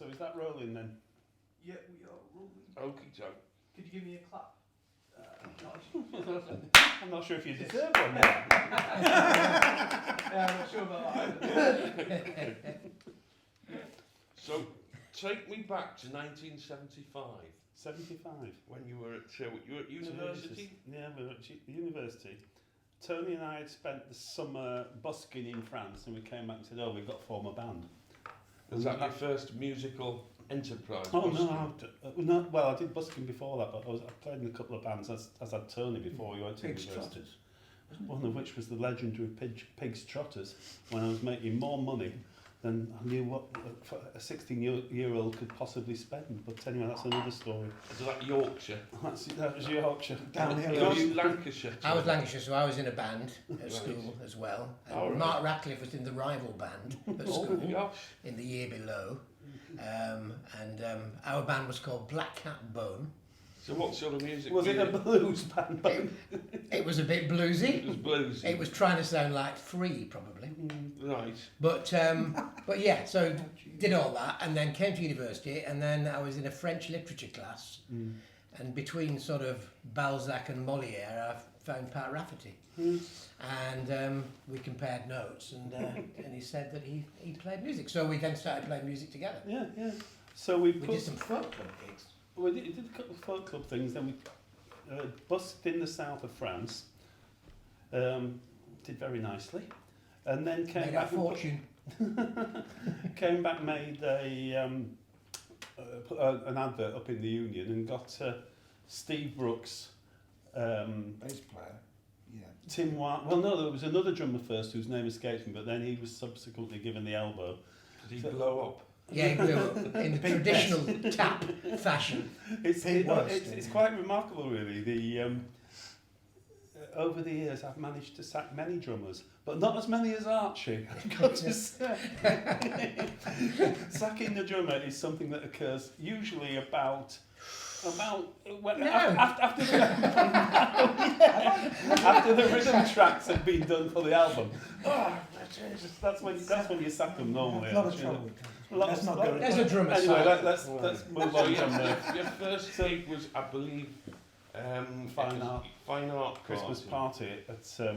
So is that rolling then? Yeah, we are rolling. Okie doke. Could you give me a clap? Nudge. I'm not sure if you deserve one yet. Yeah, I'm not sure about that. So, take me back to 1975 75. when you were at university. Yeah, we were at university. Tony and I had spent the summer busking in France, and we came back and said, "Oh, we've got to form a band." Was that your first musical enterprise? Oh busking? no, well, I did busking before that, but I played in a couple of bands as had Tony before we went to Pigs university. Trotters. One of which was the legendary Pigs Trotters, when I was making more money than I knew what a 16-year-old could possibly spend. But anyway, that's another story. Was that Yorkshire? That was Yorkshire. Downhill. Were you Lancashire? I was Lancashire, so I was in a band at Right. school as well. And All right. Mark Ratcliffe was in the rival band at Oh school gosh. in the year below. Our band was called Black Cat Bone. So what sort of music? Was were it you a blues band? It was a bit It bluesy. was bluesy. It was trying to sound like Free, probably. Right. But yeah, so did all that and then came to university, and then I was in a French literature class, and between sort of Balzac and Molière I found Pat Rafferty, and we compared notes, and he said that he played music, so we then started playing music together. Yeah. So we We did some folk club gigs. We did a couple of folk club things, then we busked in the south of France, did very nicely, and then came Made back our fortune. came back, made an advert up in the Union, and got Steve Brooks, Bass player. Yeah. Tim White. Well, no, there was another drummer first whose name escapes me, but then he was subsequently given the elbow. Did he blow up? Yeah, he blew up in the traditional tap fashion. It's quite remarkable, really. Over the years, I've managed to sack many drummers, but not as many as Archie. I've got to say. Sacking the drummer is something that occurs usually after the rhythm tracks have been done for the album. That's when you sack them normally. A lot of actually. trouble. Let's not go There's a drummer Anyway, side. let's move So on from your first gig was, I believe, Fine art. Fine art Christmas party. party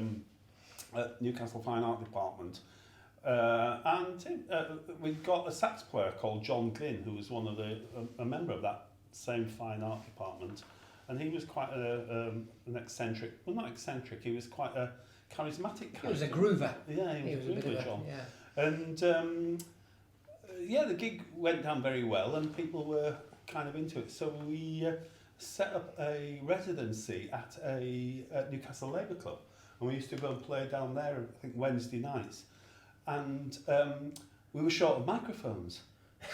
at Newcastle Fine Art Department. We got a sax player called John Glynn, who was a member of that same Fine Art Department, and he was quite an eccentric. Well, not eccentric. He was quite a charismatic character. He was a groover. Yeah, he was a bit groover, of a, John. yeah. And the gig went down very well, and people were kind of into it. So we set up a residency at Newcastle Labour Club, and we used to go and play down there, I think, Wednesday nights. And we were short of microphones.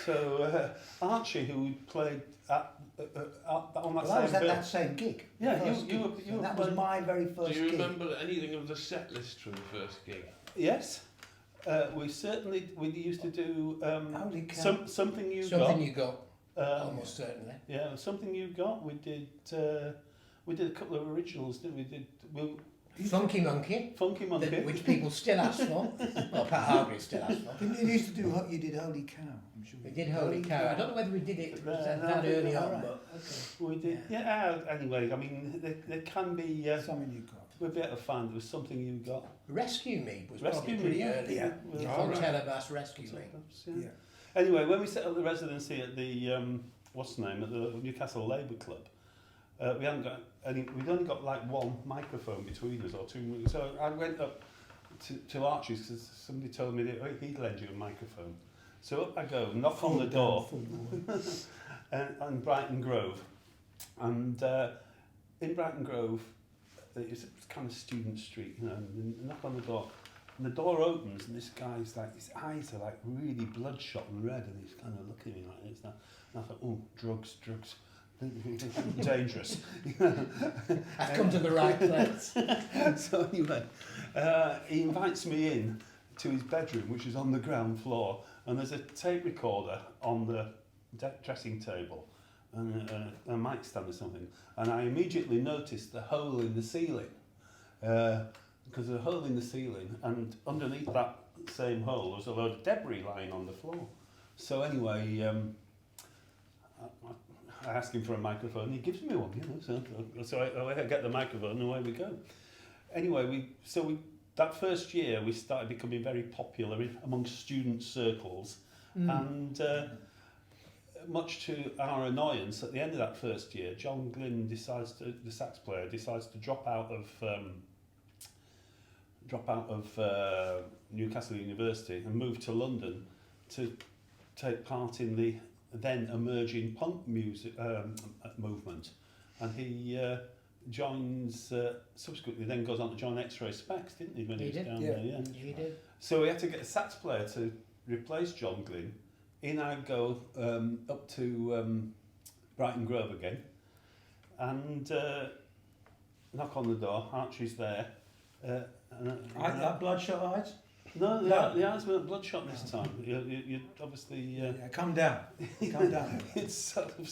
So Archie, who played on that Well, I was same at bill. that same gig. Yeah, the first you were- gig. you were That was playing- my very first Do you gig. remember anything of the set list from the first gig? Yes. We used to do Holy cow. something you Something got. you got, almost certainly. Yeah, something you got. We did a couple of originals, didn't we? Funky Monkey, Funky Monkey. which people still ask for. Well, Pat Hargreaves still asks for. You used to do. You did Holy Cow. I'm sure. We did Holy Cow. I don't know whether we did it No, that no, early all on, right. but We did. Yeah. Anyway, I mean, there can be. Something you got. We'll be able to find there was something you got. Rescue Me was Rescue probably Me, pretty yeah. early. Yeah. With All right. Fontella Rescue Me. Yeah. Yeah. Anyway, when we set up the residency at the what's the name, at the Newcastle Labour Club, we hadn't got any. We'd only got like one microphone between us, or two. So I went up to Archie's because somebody told me that he'd lend you a microphone. So up I go, knock on the door, in Brighton Grove, and in Brighton Grove, it's kind of student street, you know. And knock on the door. And the door opens, and this guy's like, his eyes are like really bloodshot and red, and he's kind of looking at me like this. And I thought, oh, drugs. Dangerous. I've come to the right place. So anyway, he invites me in to his bedroom, which is on the ground floor, and there's a tape recorder on the dressing table and a mic stand or something. And I immediately noticed the hole in the ceiling, because there's a hole in the ceiling, and underneath that same hole was a load of debris lying on the floor. So anyway, I asked him for a microphone, and he gives me one, you know. So I get the microphone, and away we go. Anyway, that first year we started becoming very popular among student circles, and much to our annoyance, at the end of that first year, John Glynn the sax player, decides to drop out of Newcastle University and move to London to take part in the then emerging punk music movement, and he joins subsequently then goes on to join X-Ray Specs, didn't he? When he was did. down there, yeah. He did. So we had to get a sax player to replace John Glynn. In I go up to Brighton Grove again, and knock on the door. Archie's there. That bloodshot eyes? No, No. the eyes weren't bloodshot this time. You obviously. Yeah, calm down. Calm down. It's sort of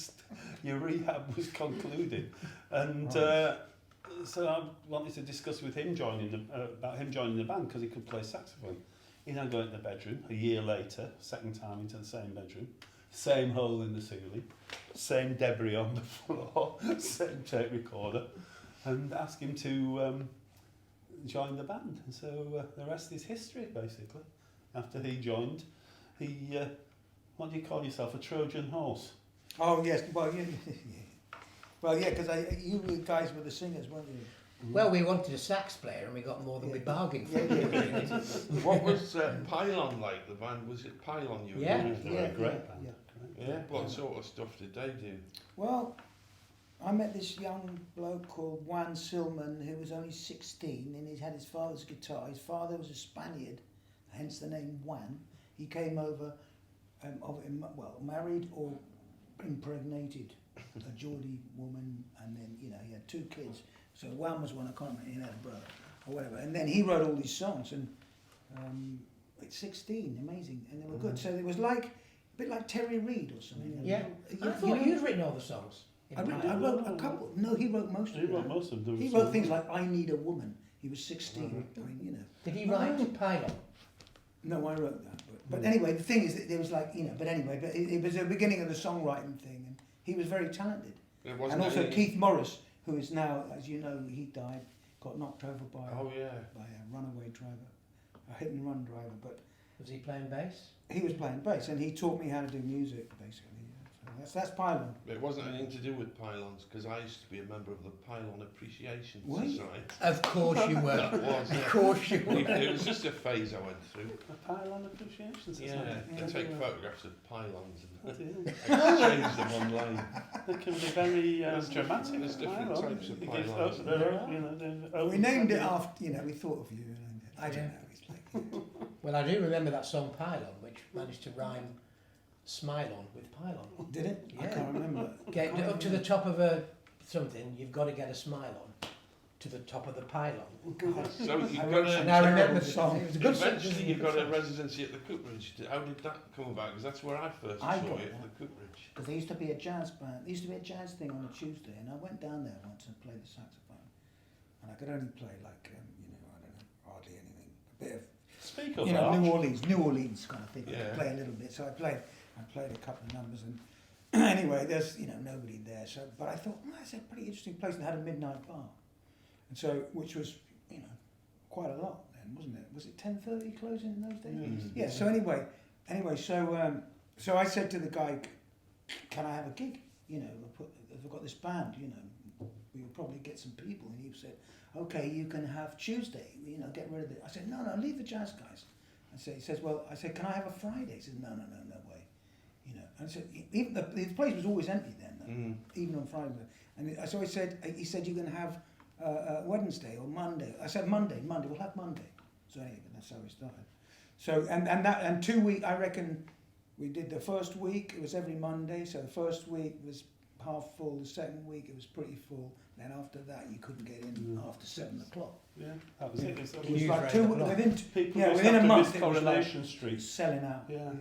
your rehab was concluded, and so I wanted to discuss with him about him joining the band because he could play saxophone. In I go into the bedroom a year later, second time into the same bedroom, same hole in the ceiling, same debris on the floor, same tape recorder, and ask him to join the band. And so the rest is history, basically. After he joined, he, what do you call yourself, a Trojan horse? Oh, yes. Well, yeah. Well, yeah, because you guys were the singers, weren't you? Well, we wanted a sax player and we got more than we bargained for. What was Pylon like? The band, was it Pylon you were Yeah. in? They were a great band. Yeah. Yeah. What sort of stuff did they do? Well, I met this young bloke called Juan Silman, who was only 16, and he had his father's guitar. His father was a Spaniard, hence the name Juan. He came over, married or impregnated a Geordie woman, and then, you know, he had 2 kids. So Juan was one, I can't remember, he had a brother, or whatever. And then he wrote all these songs, and at 16, amazing, and they were good. So it was like, a bit like Terry Reid or something. Yeah. I You thought know? you'd written all the songs. I wrote a couple. No, he wrote most of He them. wrote most of them. He wrote things like "I Need a Woman." He was 16. I mean, you know. Did he write Pylon? No, I wrote that. But anyway, the thing is that there was like, you know. But anyway, but it was the beginning of the songwriting thing, and he was very talented. It wasn't And also any- Keith Morris, who is now, as you know, he died, got knocked over by Oh yeah. a runaway driver, a hit and run driver. But Was he playing bass? he was playing bass, and he taught me how to do music, basically. Yeah. So that's Pylon. It wasn't anything to do with pylons because I used to be a member of the Pylon Appreciation Were you? Society. Of course you were. That was. Of course you were. It was just a phase I went through. A Pylon Appreciation Society. Yeah, they take photographs of pylons and Yeah. exchange them online. They can be very dramatic. There's different Pylon. types of It gives pylons. up their, you know, their We own named it idea. after, you know, we thought of you. And I don't know. It's like, Well, I do remember that song Pylon, which managed to rhyme smile on with pylon. did it? I Yeah. can't remember. Get up to the top of a something, you've got to get a smile on. To the top of the pylon. So you I got wrote a, some And I remember terrible song. it was a good song. eventually you got a residency at the Cooperage. How did that come about? Because that's where I first I saw got it, that. the Cooperage. Because there used to be a jazz band. There used to be a jazz thing on a Tuesday, and I went down there once and played the saxophone. And I could only play like, you know, I don't know, hardly anything. A bit of, Speak up, you know, Arch. New Orleans kind of thing. I Yeah. could play a little bit. So I played a couple of numbers, and anyway, there's, you know, nobody there. So, but I thought, well, that's a pretty interesting place, and they had a midnight bar, and so which was, you know, quite a lot then, wasn't it? Was it 10:30 closing in those days? Mm. Yeah. So anyway, so I said to the guy, "Can I have a gig? You know, I've got this band. You know, we'll probably get some people." And he said, "Okay, you can have Tuesday. You know, get rid of it." I said, "No, leave the jazz guys." He says, "Well," I said, "Can I have a Friday?" He said, "No way." You know, and I said, even the place was always empty then, though, even on Friday. And so he said, "You can have Wednesday or Monday." I said, Monday. We'll have Monday. So anyway, that's how we started. So and 2 weeks, I reckon, we did the first week. It was every Monday. So the first week was half full. The second week it was pretty full. Then after that, you couldn't get in after 7 o'clock. Yeah, that was it. It was, It You was use like right 2 at the block. within people yeah, used within to a have to month miss it was like Coronation Street. selling out. Yeah.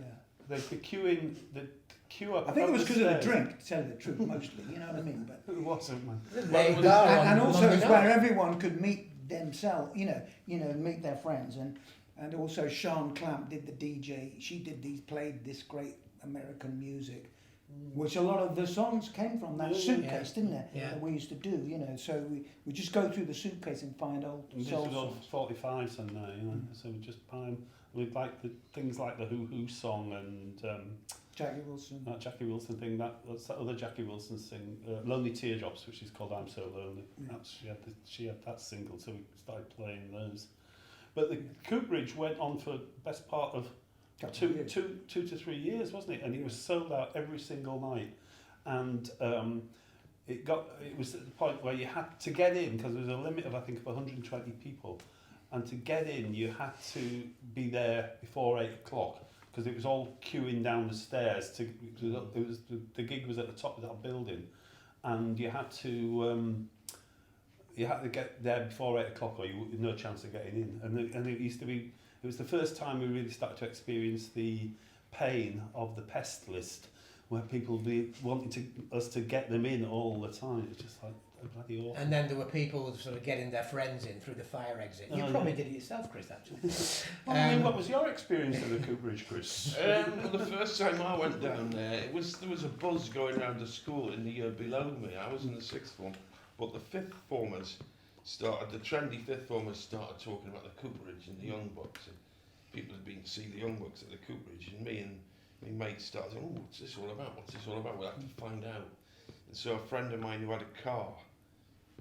They'd be queuing, the queue up. I think it was up because of the stairs. drink, to tell you the truth, mostly. You know what I mean? But It wasn't, man. They was- go on and also Monday it's night. where everyone could meet themselves. You know, meet their friends, and also Sean Clamp did the DJ. She played this great American music, which a lot of the songs came from that suitcase, didn't it? Yeah. That we used to do, you know. So we just go through the suitcase and find old And this soul was all songs. 45s and you know, so we just buy 'em. We'd like the things like the Who Who song and Jackie Wilson. that Jackie Wilson thing. That's that other Jackie Wilson thing, Lonely Teardrops, which is called I'm So Lonely. Yeah. She had that single, so we started playing those. But the Cooperage went on for the best part of Couple of years. two to 3 years, wasn't it? And it was sold out every single night. And it was at the point where you had to get in, because there was a limit of, I think, of 120 people. And to get in, you had to be there before 8 o'clock, because it was all queuing down the stairs. The gig was at the top of that building, and you had to get there before 8 o'clock, or you had no chance of getting in. And it used to be. It was the first time we really started to experience the pain of the pest list, where people wanting us to get them in all the time. It's just like bloody awful. And then there were people sort of getting their friends in through the fire exit. You Oh, probably yeah. did it yourself, Chris, actually. Well, I mean, what was your experience of the Cooperage, Chris? The first time I went down there, there was a buzz going around the school in the year below me. I was in the sixth form, but the fifth formers the trendy fifth formers started talking about the Cooperage and the Young Bucks, and people had been to see the Young Bucks at the Cooperage, and me and my mates started saying, "Oh, what's this all about? What's this all about? We'll have to find out." And so a friend of mine who had a car,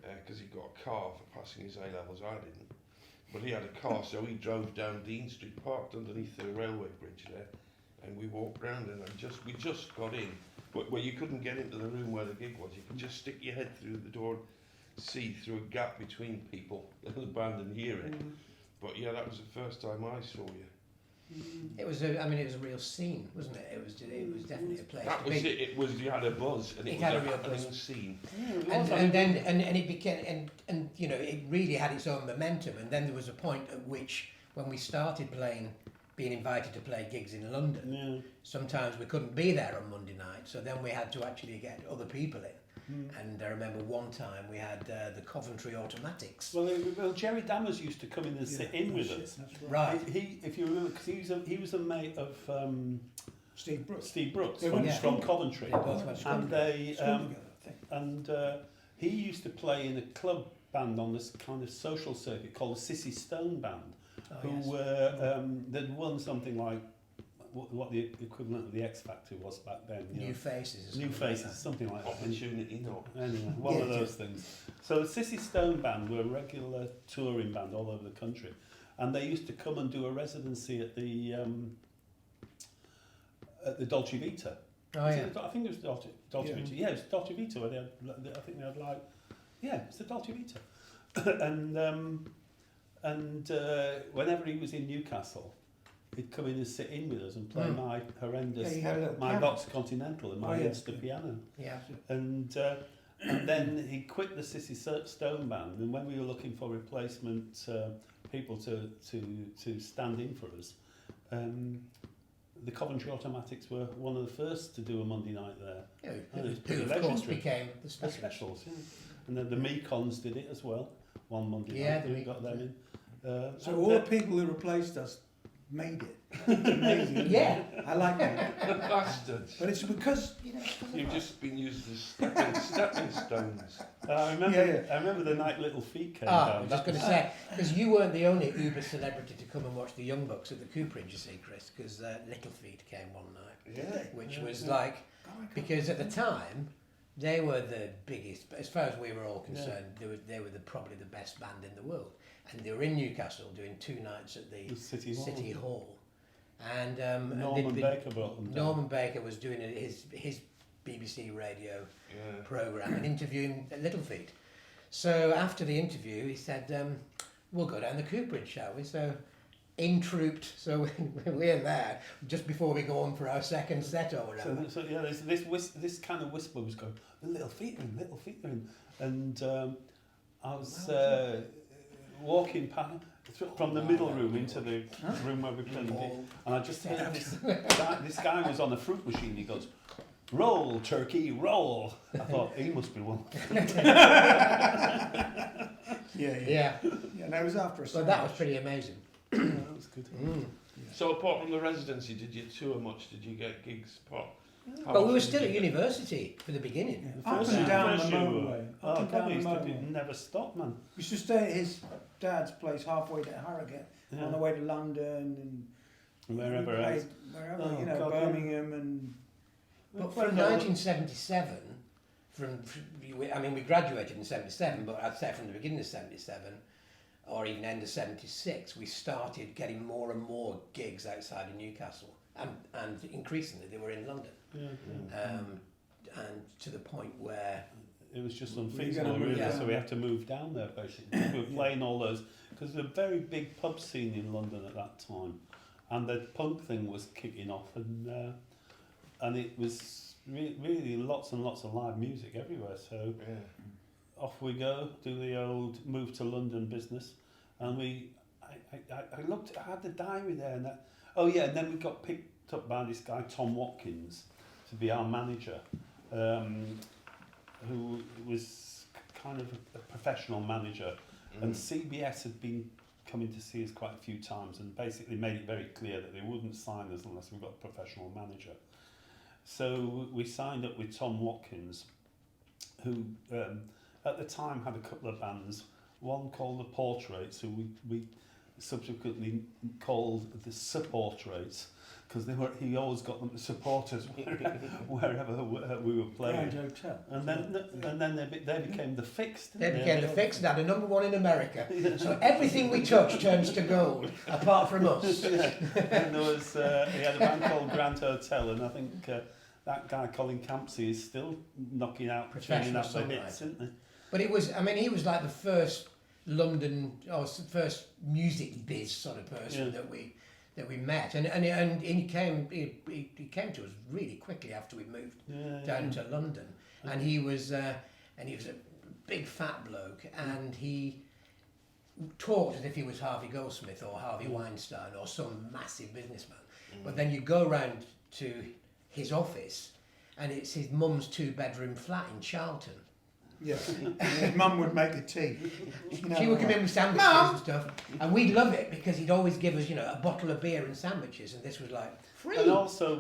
because he got a car for passing his A-levels, I didn't, but he had a car, so he drove down Dean Street, parked underneath the railway bridge there, and we walked round, and we just got in, but where you couldn't get into the room where the gig was. You could just stick your head through the door, see through a gap between people in the band and hear it. But yeah, that was the first time I saw you. It was it was a real scene, wasn't it? It was definitely a place That to was be. it. You had a buzz, and it was had a a real happening buzz. scene. And it became and you know, it really had its own momentum, and then there was a point at which, when we started being invited to play gigs in London, Yeah. sometimes we couldn't be there on Monday night, so then we had to actually get other people in. And I remember one time we had the Coventry Automatics. Well, Jerry Dammers used to come in and sit in with us. That's Right. He, if you remember, because he was a mate of Steve Brooks. Steve Brooks They from, went to from school. Coventry, They both went to school. and they School together, I think. and he used to play in a club band on this kind of social circuit called the Sissy Stone Band, Oh, who yes. were they'd won something like what the equivalent of the X Factor was back then. You New know. Faces. or New something like Faces, that. something like that. Opportunity, not. Anyway, one Yeah, of those things. So the Sissy Stone Band were a regular touring band all over the country, and they used to come and do a residency at the Dolce Vita. Oh Was yeah. it- I think it was Dolce Yeah. Vita. Yeah, it was Dolce Vita where they had. I think they had like. Yeah, it's the Dolce Vita, and whenever he was in Newcastle, he'd come in and sit in with us and play Mm. my horrendous, Yeah, he had a little my piano. Vox Continental and my Oh, yeah. Insta piano. Yeah. And then he quit the Sissy Stone Band, and when we were looking for replacement people to stand in for us, the Coventry Automatics were one of the first to do a Monday night there. Yeah, Oh, it's who pretty of course legendary. became the The special. specials, yeah. And then the Mekons did it as well, one Monday Yeah, night. the We got them in. So And, all the people who replaced us made it. Amazing. isn't Yeah. it? I like that. Bastards. But it's because, you know, it's because of You've us. just been used as stepping stones. I remember. Yeah. I remember the night Little Feet came Ah, I down. was just going to say, because you weren't the only Uber celebrity to come and watch the Young Bucks at the Cooperage, you see, Chris, because Little Feet came one night, Yeah. which Yeah, was yeah. like, Oh, I can't because at the remember. time, they were the biggest, as far as we were all concerned, they were probably the best band in the world. And they were in Newcastle doing 2 nights at the The City Hall. City Hall. And Norman Baker brought them down. Norman Baker was doing his BBC radio Yeah. programme and interviewing Little Feet. So after the interview, he said, we'll go down the Cooperage, shall we? So in trooped, so we're there just before we go on for our second set or whatever. So yeah, this kind of whisper was going, the Little Feet are in, Little Feet are in. And I was walking from the middle room into the room where we played it, and I just heard this guy was on a fruit machine. He goes, "Roll, turkey, roll." I thought he must be one. Yeah. Yeah, Yeah, no, it was after a so that was pretty amazing. That was good. So apart from the residency, did you tour much? Did you get gigs? How But we were often still did at you get- university for the beginning. Yeah. Up First and year- down the first year we were- motorway. Oh, Up and God, down we the used to motorway. never stop, man. We used to stay at his dad's place halfway to Harrogate on the way to London and Wherever we else. played wherever, Oh, you know, God, yeah. Birmingham and But Well, from no, 1977, we graduated in 77, but I'd say from the beginning of 77, or even end of 76, we started getting more and more gigs outside of Newcastle, and increasingly they were in London, Yeah. and to the point where It was just Were you unfeasible, gonna move really, down? so we had to move down there, basically. We were playing all those, because there was a very big pub scene in London at that time, and the punk thing was kicking off, and it was really lots and lots of live music everywhere, so Yeah. off we go, do the old move to London business, and I looked, I had the diary there, and and then we got picked up by this guy Tom Watkins to be our manager, who was kind of a professional manager, and CBS had been coming to see us quite a few times, and basically made it very clear that they wouldn't sign us unless we got a professional manager. So we signed up with Tom Watkins, who at the time had a couple of bands, one called the Portraits, who we subsequently called the Supportraits, because he always got them to support us wherever we were playing. Grand Hotel. And then they became the Fix. they didn't became the Fix, and had a #1 in America. So everything we touch turns to gold, apart from us. Yeah. And there was he had a band called Grand Hotel, and I think that guy Colin Campsey is still knocking out, turning Professional out the hits, songwriter. isn't he? But it was, he was like the first London, or first music biz sort of person Yeah. that we met, and he came to us really quickly after we moved down to London, and he was a big fat bloke, and he talked as if he was Harvey Goldsmith or Harvey Weinstein or some massive businessman. But then you go round to his office, and it's his mum's 2-bedroom flat in Charlton. Yeah. His mum would make the tea. You know, She would come in with sandwiches Mum! and stuff, and we'd love it because he'd always give us, a bottle of beer and sandwiches, and this was like free. And also,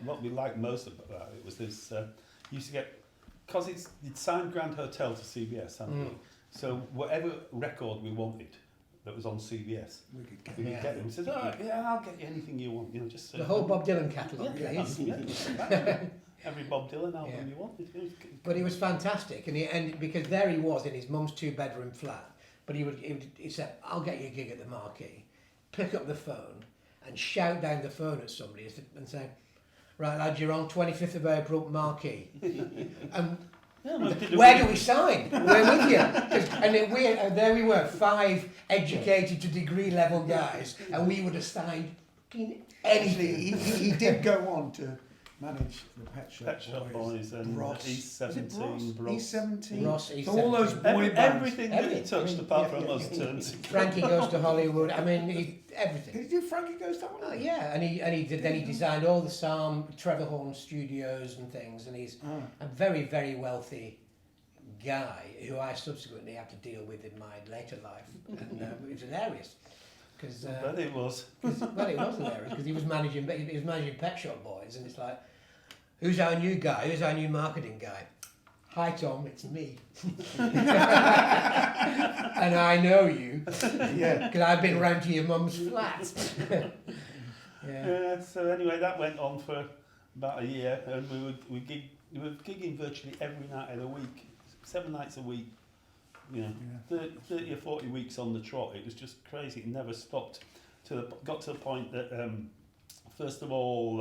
what we liked most about it was this. You used to get, because it's signed Grand Hotel to CBS, hadn't we? So whatever record we wanted that was on CBS, we could get we could Yeah. get them. He said, "Oh, yeah, I'll get you anything you want. Just The whole Bob Dylan catalogue, yeah, please. yeah. Every Bob Dylan album Yeah. you wanted. But it was fantastic, and because there he was in his mum's 2-bedroom flat. But he said, "I'll get you a gig at the Marquee." Pick up the phone and shout down the phone at somebody and say, "Right, lads, you're on 25th of April, Marquee." And where do we sign? We're with you. And then there we were, 5 educated to degree level guys, and we would have signed fucking Actually, anything. he did go on to manage the Pet Shop Boys and Ross. East Was it 17, Ross? East 17. Ross, East So all those 17. boy bands. Everything that he Everything. touched apart Yeah, from yeah, us turned to Frankie Goes to Hollywood. Did Everything. he do Frankie Goes to Oh, Hollywood? yeah, and he designed all the Psalm, Trevor Horn studios and things, and he's Ah. a very, very wealthy guy who I subsequently had to deal with in my later life, and it was hilarious. Because but it was. well, it was hilarious because he was managing Pet Shop Boys, and it's like, who's our new guy? Who's our new marketing guy? Hi Tom, it's me. And I know you Yeah. because I've been round to your mum's flat. Yeah. So anyway, that went on for about a year, and we were gigging virtually every night of the week, 7 nights a week. Yeah. 30 or 40 weeks on the trot. It was just crazy. It never stopped. Got to the point that first of all,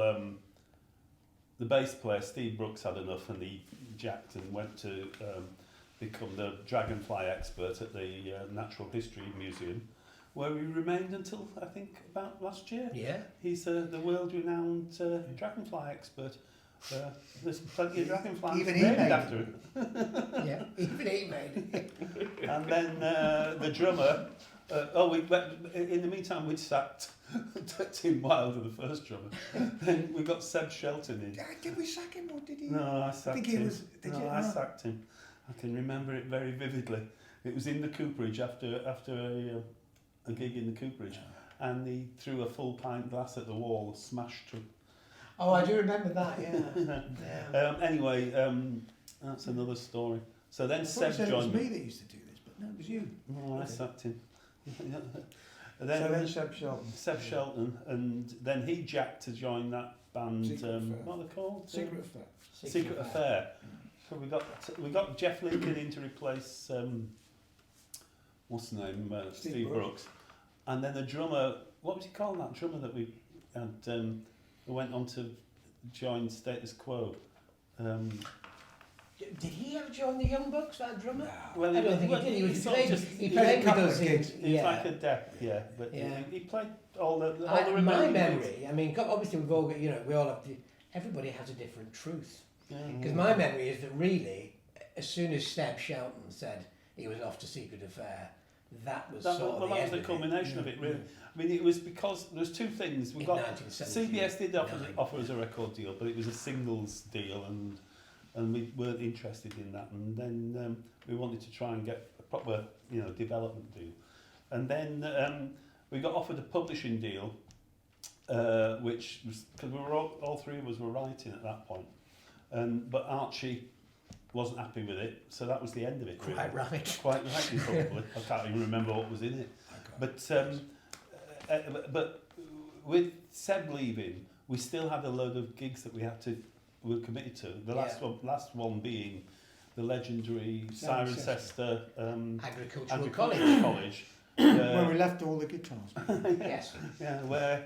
the bass player Steve Brooks had enough, and he jacked and went to become the dragonfly expert at the Natural History Museum, where he remained until I think about last year. Yeah. He's the world-renowned dragonfly expert. There's plenty of dragonflies Even he named made after him. Yeah, even he made it. And then the drummer. In the meantime, we'd sacked Tim Wilder, the first drummer. Then we got Seb Shelton in. Did we sack him or did he? No, I sacked think him. he was. Did you? I sacked him. I can remember it very vividly. It was in the Cooperage after a gig in the Cooperage, and he threw a full pint glass at the wall, smashed through. Oh, I do remember that. Yeah. Yeah. Anyway, that's another story. So then I thought you Seb said it was joined me me. that used to do this, but no, it was you. Oh, I sacked him. And So then then Seb Shelton. Seb Shelton, and then he jacked to join that band. Secret Affair. What are they called? Secret Affair. Secret Affair. So we got Jeff Lincoln in to replace what's the name? Steve Brooks. And then the drummer. What was he called? That drummer that we had who went on to join Status Quo. Did he ever join the Young Bucks, that drummer? Well, I don't think he did. He sort of played. just- He played played a with couple us of in. gigs. He's like a depth, yeah, but Yeah. he played all the My remaining memory. I mean, obviously we've all got. We all have. Everybody has a different truth. gigs. Because my memory is that really, as soon as Seb Shelton said he was off to Secret Affair, that was That, sort of well, the that was end the of it. culmination of it, really. I mean, it was because there's two things. We In got 1979. CBS did offer us a record deal, but it was a singles deal, and we weren't interested in that. And then we wanted to try and get a proper, development deal. And then we got offered a publishing deal, which was because we were all three of us were writing at that point, but Archie wasn't happy with it, so that was the end of it. Really. Quite right. Quite rightly, probably. I can't even remember what was in it. But with Seb leaving, we still had a load of gigs that we were committed to. The last one being the legendary Cirencester Agricultural Agricultural College. College. Where we left all the guitars. Yes. Yeah, where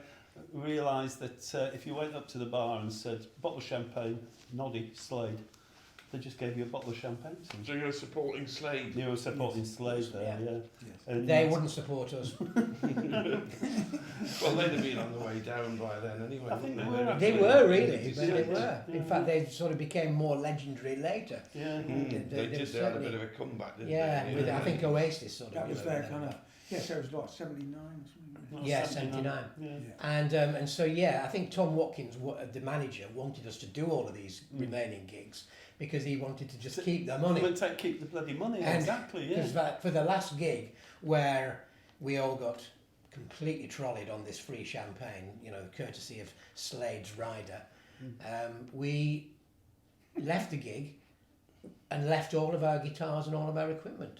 we realised that if you went up to the bar and said, bottle of champagne, Noddy, Slade, they just gave you a bottle of champagne. So you're supporting Slade? You were supporting Slade there, yeah. Yes. And They wouldn't support us. Well, they'd have been on the way down by then anyway. I think wouldn't they They were. were really, but Yeah. they were. In Yeah. fact, they sort of became more legendary later. Yeah. They They did. They had a certainly- bit of a comeback, didn't Yeah, they? with I think Oasis sort of. That was you their know, kind of. Yes, it was what, 79 or something? Yeah, 79. Yeah. Yeah. And so I think Tom Watkins, the manager, wanted us to do all of these remaining gigs because he wanted to just keep the money. Keep the bloody money, And exactly, yeah. Because for the last gig, where we all got completely trolleyed on this free champagne, courtesy of Slade's rider, we left the gig and left all of our guitars and all of our equipment.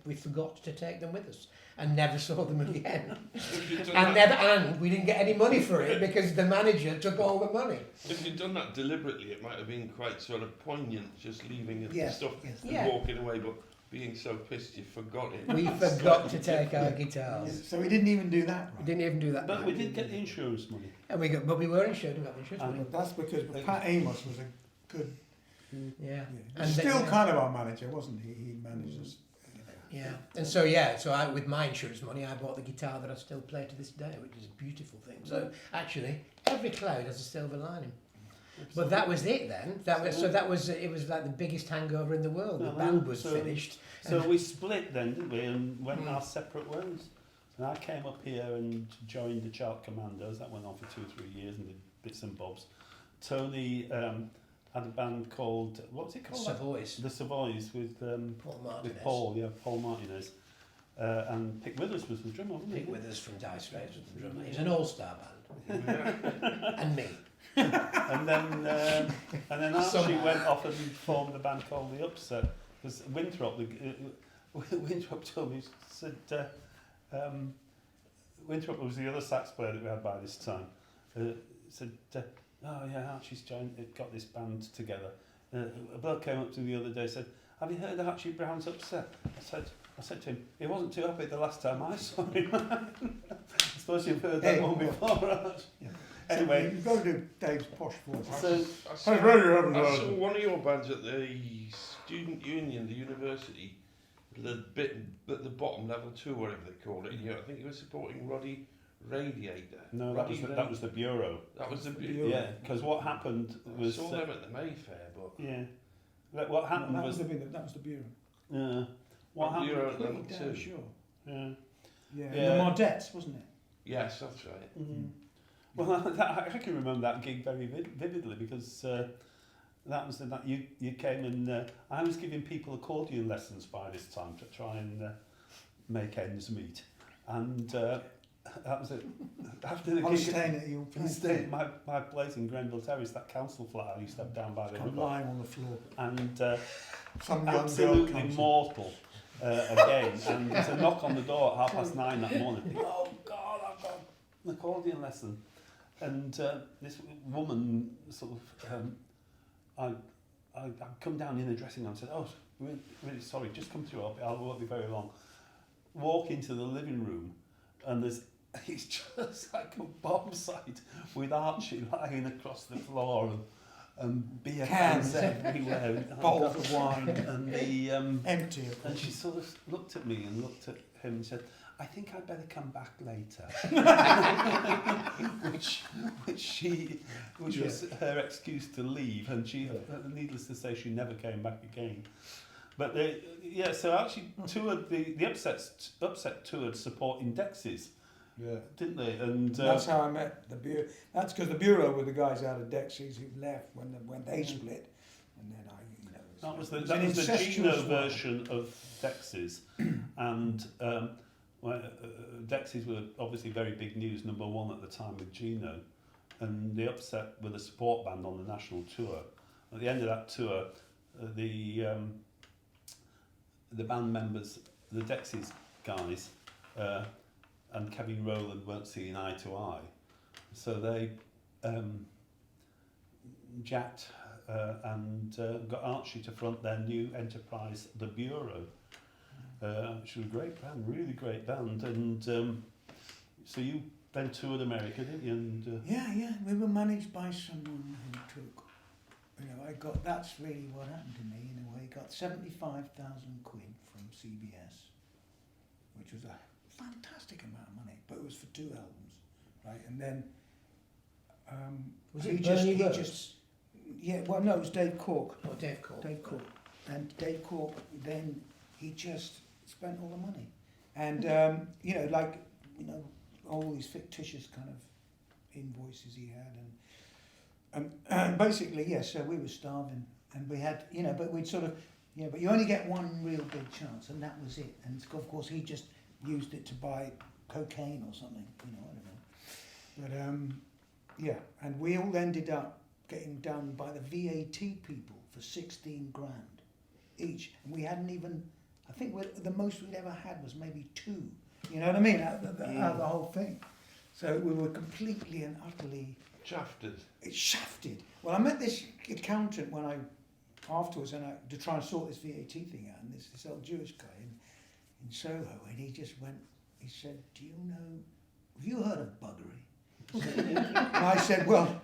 We forgot to take them with us and never saw them again. If you'd done and that- and we didn't get any money for it because the manager took all the money. If you'd done that deliberately, it might have been quite sort of poignant, just leaving the Yes, stuff yes. and Yeah. walking away, but being so pissed you forgot it. We forgot to take our guitars. So we didn't even do that, We right? didn't even do that. But we did get the insurance money. And but we were insured. We got the insurance money. And That's because Pat Amos was a good. Yeah. Yeah. And Still they- kind of our manager, wasn't he? He managed us. Yeah, and so with my insurance money, I bought the guitar that I still play to this day, which is a beautiful thing. So actually, every cloud has a silver lining. But that was it then. It was like the biggest hangover in the world. The No, band was so- finished. So we split then, didn't we, and went our separate ways. And I came up here and joined the Chart Commandos. That went on for 2 or 3 years and did bits and bobs. Tony had a band called, what's it called? Savoys. The Savoys with Paul Martinez. Paul Martinez. And Pick Withers was the drummer, wasn't he? Pick Withers from Dire Straits was the drummer. He was an all-star band. Yeah. And me. And then Archie Somehow. went off and formed a band called The Upset. Because Winthrop, Winthrop told me, said, Winthrop was the other sax player that we had by this time. Said, oh yeah, Archie's got this band together. A bloke came up to me the other day and said, have you heard of Archie Brown's Upset? I said to him, he wasn't too happy the last time I saw him. I suppose you've heard that Hey, one before, Arch. Yeah. Anyway, So you've got to do Dave's posh voice. So- I saw one of your bands at the student union, the university, the bit at the bottom, level 2, whatever they called it. I think you were supporting Roddy Radiator. no, that was the Bureau. That was the Bureau. Yeah, because what happened I was... saw them at the Mayfair, but yeah. What happened That was... was the Bureau. what the happened... Bureau at Pretty level damn 2. sure. Yeah. Yeah. Yeah. The Mardettes, wasn't it? Yes, that's right. Mm. Well, I can remember that gig very vividly because that was that you came and I was giving people accordion lessons by this time to try and make ends meet, and that was it. After the I was gig, staying at your I place. stayed at my place in Grenville Terrace, that council flat I used to have down by the I'm river. lying on the floor. And Some young girl absolutely comes in. mortal again. And there's a knock on the door at 9:30 that morning. Oh God, I've got an accordion lesson. And this woman sort of, I come down in the dressing room and said, oh, really, really sorry, just come through, I won't be very long. Walk into the living room and it's just like a bomb site with Archie lying across the floor and beer cans everywhere. Bottles of wine. And the Empty. of and course. she sort of looked at me and looked at him and said, I think I'd better come back later. which was her excuse to leave, and she, needless to say, she never came back again. But so actually toured the upset toured supporting Dexys, Yeah. didn't they? And That's how I met the Bureau. That's because the Bureau were the guys out of Dexys who left when they split, and then that was it the an incestuous Gino one. version of Dexys, and Dexys were obviously very big news, number one at the time with Gino, and the upset were the support band on the national tour. At the end of that tour, the band members, the Dexys guys, and Kevin Rowland weren't seeing eye to eye, so they jacked and got Archie to front their new enterprise, The Bureau, which was a great band, really great band. And so you then toured America, didn't you? And Yeah, we were managed by someone who took, that's really what happened to me in a way. Got 75,000 quid from CBS, which was a fantastic amount of money, but it was for 2 albums, right? And then Was he it just- Bernie he Rhodes? just- yeah, well, no, it was Dave Cork. Oh, Dave Cork. Dave Cork. And Dave Cork, then he just spent all the money. And, all these fictitious kind of invoices he had. And basically, so we were starving. And we had, but we'd sort of, but you only get one real big chance, and that was it. And of course, he just used it to buy cocaine or something, I don't know. But, and we all ended up getting done by the VAT people for 16 grand each, and we hadn't even. I think the most we'd ever had was maybe 2. You know what I mean? Out of the whole thing. So we were completely and utterly shafted. Well, I met this accountant afterwards, to try and sort this VAT thing out, and this old Jewish guy in Soho, and he just went. He said, have you heard of buggery? And I said, well,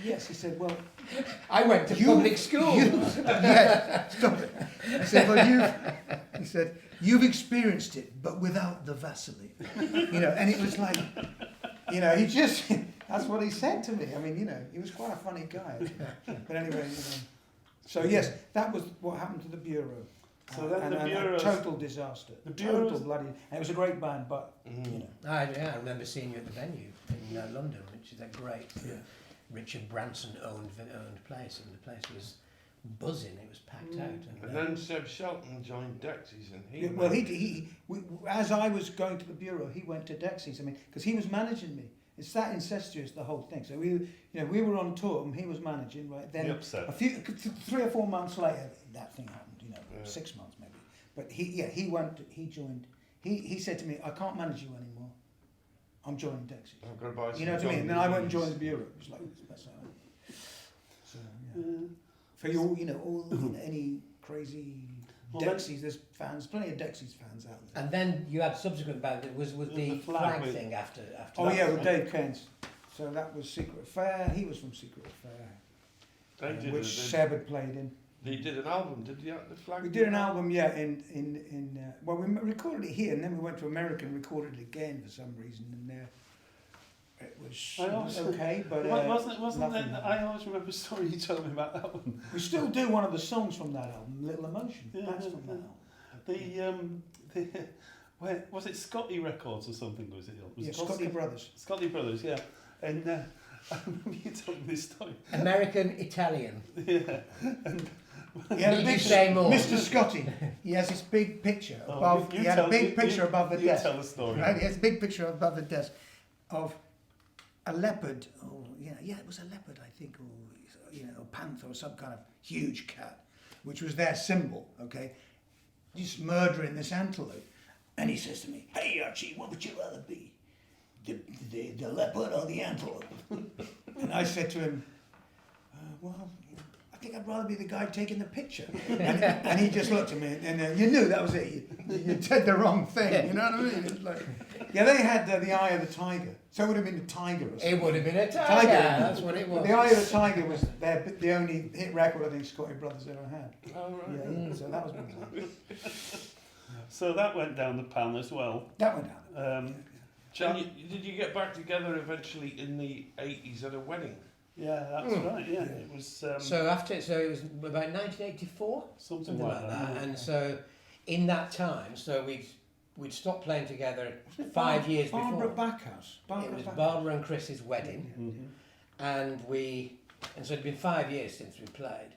yes. He said, well, I went to public school. Yeah, stop it. I said, well, you've experienced it, but without the Vaseline. And it was like, he just, that's what he said to me. I mean, he was quite a funny guy. But anyway, so yes, that was what happened to the Bureau. So then the a Bureau's- total disaster. The Total Bureau's- bloody, and it was a great band, but, I remember seeing you at the venue in London, which is a great Richard Branson owned place, and the place was buzzing. It was packed out. And then Seb Shelton joined Dexys, and he. well, as I was going to the Bureau, he went to Dexys. I mean, because he was managing me. It's that incestuous, the whole thing. So we were on tour, and he was managing, right? Then The upset. 3 or 4 months later, that thing happened. 6 months maybe. But he went. He joined. He said to me, "I can't manage you anymore. I'm joining Dexys." I've got to buy some. You know what I mean? And then I went and joined the Bureau. It was like that's how. So for you, any crazy Well, Dexys, there's plenty of Dexys fans out there. And then you had subsequent band that was The the flag flag with- thing after. Oh that. yeah, with Dave Kent. So that was Secret Affair. He was from Secret Affair, which Seb had played in. They did an album, did you? The Flag. We did an album, we recorded it here, and then we went to America and recorded it again for some reason, and it was okay, but wasn't nothing it? I always remember a story you told me about that one. we still do one of the songs from that album, Little Emotion. Yeah, That's yeah, from that album. Where was it? Scotty Records or something? Was it? Was Yeah, it called Scotty Brothers. Scotty Brothers, yeah. And I remember you told me this story. American Italian. Yeah, and He had a Need you picture, say more? Mr. Scotty. He has this big picture Oh, above. you He had a tell- big you- picture you- above the you desk. tell the story. Right, he has a big picture above the desk of a leopard. Or yeah, it was a leopard, I think, or a panther or some kind of huge cat, which was their symbol. Okay, just murdering this antelope. And he says to me, "Hey Archie, what would you rather be, the leopard or the antelope?" And I said to him, "Well, I think I'd rather be the guy taking the picture." And he just looked at me, and you knew that was it. You said the wrong thing. You know what I mean? It was like, yeah, they had the Eye of the Tiger, so it would have been the tiger. Or something. It would have been a tiger. Tiger. That's what it was. The Eye of the Tiger was the only hit record I think Scotty Brothers ever had. Oh, right. Yeah, so that was my So that went down the pan as well. That went down. Did you get back together eventually in the 80s at a wedding? Yeah, that's right. Yeah, it was So it was about 1984, something like that. and so in that time, so we'd stopped playing together Wasn't it 5 years Barbara before. Backhouse. It was Backhouse. Barbara and Chris's wedding, Mhm. and so it'd been 5 years since we played.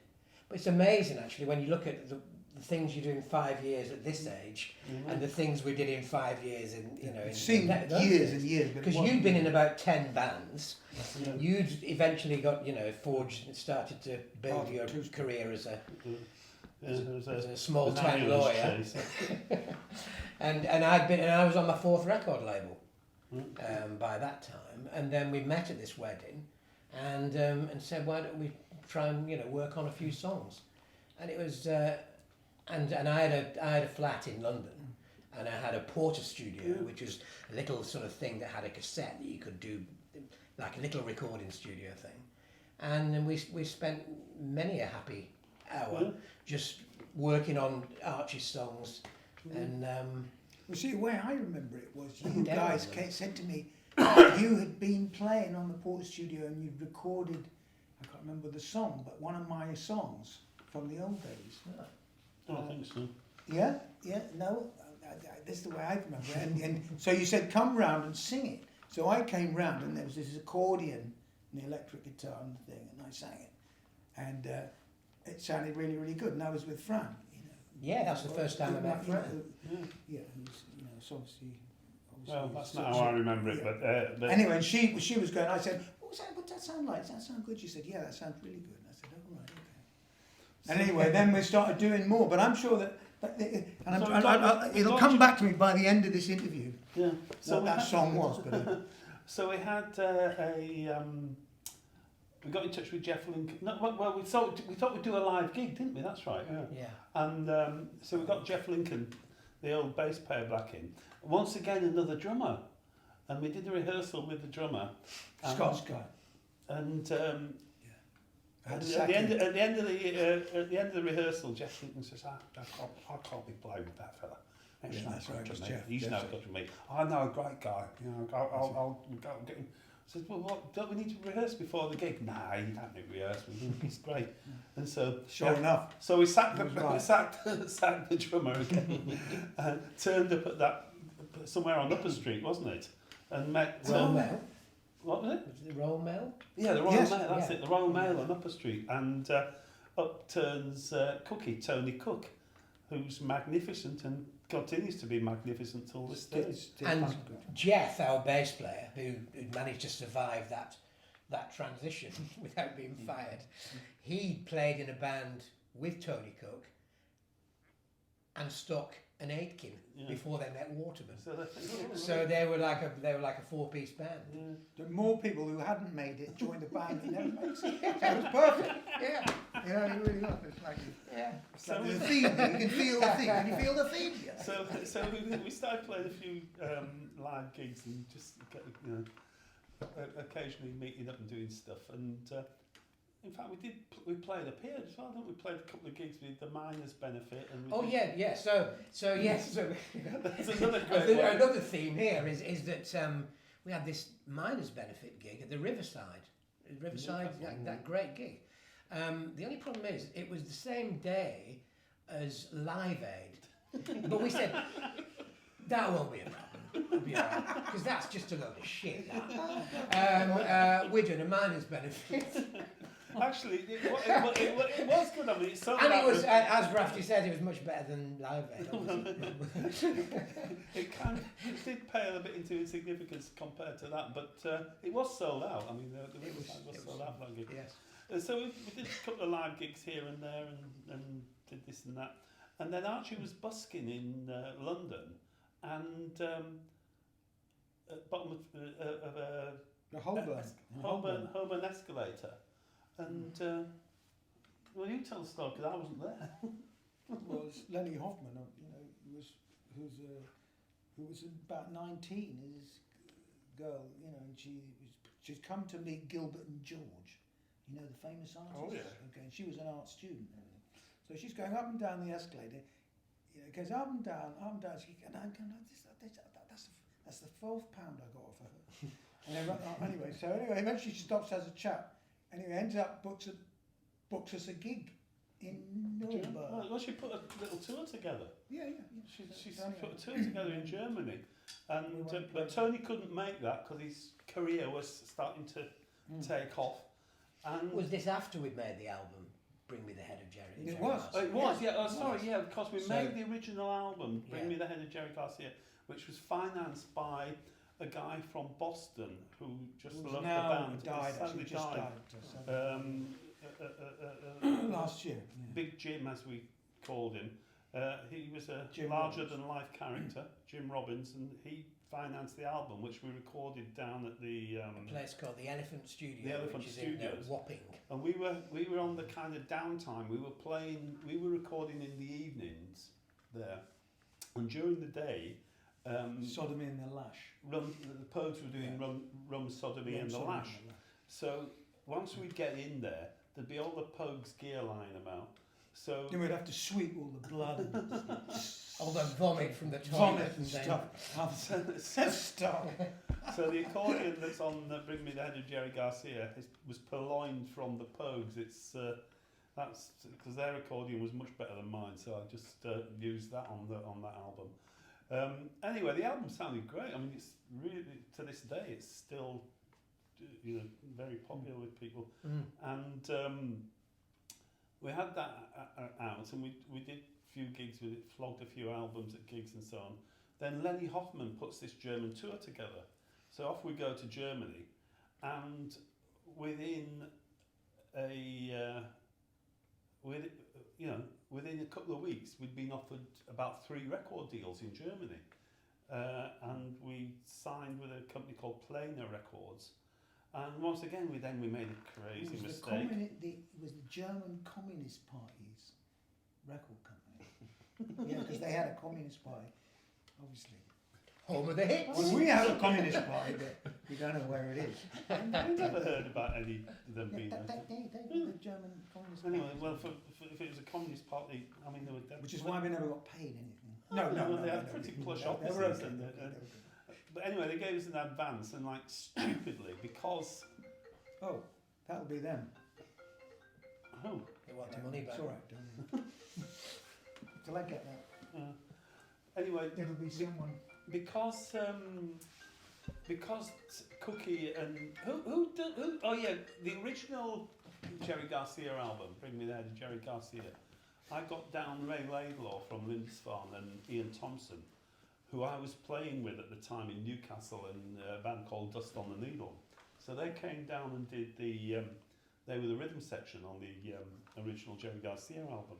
But it's amazing actually when you look at the things you do in 5 years at this age, and the things we did in 5 years It seemed those years days. and years. but it Because wasn't. you'd been in about 10 bands, Yeah. you'd eventually got, forged and started to build your career as a small an town ambulance lawyer. chase. And I was on my 4th record label Mm. by that time. And then we met at this wedding and said, why don't we try and, work on a few songs? And it was, and I had a flat in London. And I had a Porter studio, which was a little sort of thing that had a cassette that you could do, like a little recording studio thing. And then we spent many a happy hour just working on Archie's songs. And Well, see, the way I remember it was you Yeah. guys said to me you had been playing on the Porter studio and you'd recorded, I can't remember the song, but one of my songs from the old days. Oh, I think so. Yeah, no, this is the way I remember it. And so you said, come round and sing it. So I came round and there was this accordion and the electric guitar and the thing, and I sang it. And it sounded really, really good. And I was with Fran, yeah, that's the first time I met Fran. Yeah. Who's, it's obviously Well, that's not how I remember it, but anyway, and she was going, I said, what's that sound like? Does that sound good? She said, yeah, that sounds really good. And I said, oh, right, okay. And anyway, then we started doing more, but I'm sure that it'll come back to me by the end of this interview, yeah. what that song was. But, So we had we got in touch with Jeff Lincoln. No, well, we thought we'd do a live gig, didn't we? That's right. Yeah. Yeah. And so we got Jeff Lincoln, the old bass player, back in. Once again, another drummer, and we did the rehearsal with the drummer. Scott's guy. And Had at to the sack end, him. at the end of the rehearsal, Jeff Lincoln says, I can't be playing with that fella. He's Yeah, no that's good right, to it was me. Jeff. He's Jeff no said- good to me. I know a great guy. I'll get him. I said, well, what, don't we need to rehearse before the gig? Nah, you don't need to rehearse. He's great. And so, Sure enough. so we sacked He was the right. sacked the drummer again, and turned up at that somewhere on Upper Street, wasn't it? And met Royal Mail. what was it? Was it the Royal Mail? Yeah, the Royal Yes. Mail. That's Yeah. it. The Royal Mail on Upper Street, and up turns Cookie, Tony Cook, who's magnificent and continues to be magnificent till this day. And Jeff, our bass player, who managed to survive that transition without being fired, he played in a band with Tony Cook and Stock and Aitken Yeah. before they met Waterman. So, So they were like a 4-piece band. yeah. The more people who hadn't made it joined the band and never made it. So it was perfect. Yeah, You know, you really love it. It's like, yeah. it's like the theme. You can feel the theme. Can you feel the theme? Yeah. So we started playing a few live gigs and just occasionally meeting up and doing stuff. And in fact, we played up here as well. Didn't we? Played a couple of gigs with the Miners Benefit. And we Oh did- yeah. So yes. So That's another great one. another theme here is that we had this miners' benefit gig at the Riverside. Riverside, that great gig. The only problem is it was the same day as Live Aid, but we said that won't be a problem. It'll be all right, because that's just a load of shit. That. We're doing a miners' benefit. Actually, it was good. I mean, it's so And bad it was, that- as Rafty said, it was much better than Live Aid. obviously. it did pale a bit into insignificance compared to that, but it was sold out. I mean, the Riverside was sold out for that gig. Yes. So we did a couple of live gigs here and there, and did this and that. And then Archie was busking in London, and at bottom of a The Holborn. in Holborn escalator, and well, you tell the story because I wasn't there. was Lenny Hoffman, who was about 19, his girl, and she's come to meet Gilbert and George, the famous artists. Oh, yeah. Okay, and she was an art student and everything. So she's going up and down the escalator, goes up and down, she and I'm going, that's the £12 I got off of her. And then, anyway, eventually she stops, has a chat, anyway, ends up books us a gig in Nuremberg. Well, she put a little tour together. Yeah. She's put a tour together in Germany, and We went but places. Tony couldn't make that because his career was starting to take off. And Was this after we'd made the album, Bring Me the Head of Jerry? It Jerry was. Garcia? it was, yeah. Oh, It sorry, was. yeah. Because we So- made the original album, Bring Yeah. Me the Head of Jerry Garcia, which was financed by a guy from Boston who just Who's loved now the band. died, Sadly actually, just died. died. Last year. Yeah. Big Jim, as we called him. He was a Jim larger-than-life character, Jim Robbins, and he financed the album, which we recorded down at the. A place called the Elephant Studio, The Elephant which is Studios. in Wapping. And we were on the kind of downtime. We were recording in the evenings there, and during the day, Sodomy and the Lash. the Pogues were doing Rum Sodomy and the Sodomy Lash. and the Lash. So once we'd get in there, there'd be all the Pogues gear lying about. So Then we'd have to sweep all the blood and All the vomit from the toilet. vomit and then- stuff. Stop. So the accordion that's on Bring Me the Head of Jerry Garcia was purloined from the Pogues. That's because their accordion was much better than mine, so I just used that on that album. Anyway, the album sounded great. I mean, it's really, to this day, it's still very popular with people. And we had that out, and we did a few gigs with it, flogged a few albums at gigs and so on. Then Lenny Hoffman puts this German tour together. So off we go to Germany, and within a couple of weeks, we'd been offered about 3 record deals in Germany, and we signed with a company called Planer Records. And once again, we made a crazy mistake. It was the German Communist Party's record company. Yeah, because they had a Communist Party, obviously. Home of the hits. Well, we have a Communist Party, but we don't know where it is. I never heard about any of them being They there. were the German Communist Party. Anyway, well, if it was a communist party, I mean, they were. Which is why we never got paid anything. No, they had pretty plush They were offices. okay, And, they were okay, they were okay. but anyway, they gave us an advance, and like stupidly, because Oh, that'll be them. oh, They want the money back. It's all right, don't worry. Till I get that, anyway, it'll be someone. because Cookie and the original Jerry Garcia album, Bring Me the Head of Jerry Garcia. I got down Ray Laidlaw from Lindisfarne and Ian Thompson, who I was playing with at the time in Newcastle in a band called Dust on the Needle. So they came down and did they were the rhythm section on the original Jerry Garcia album.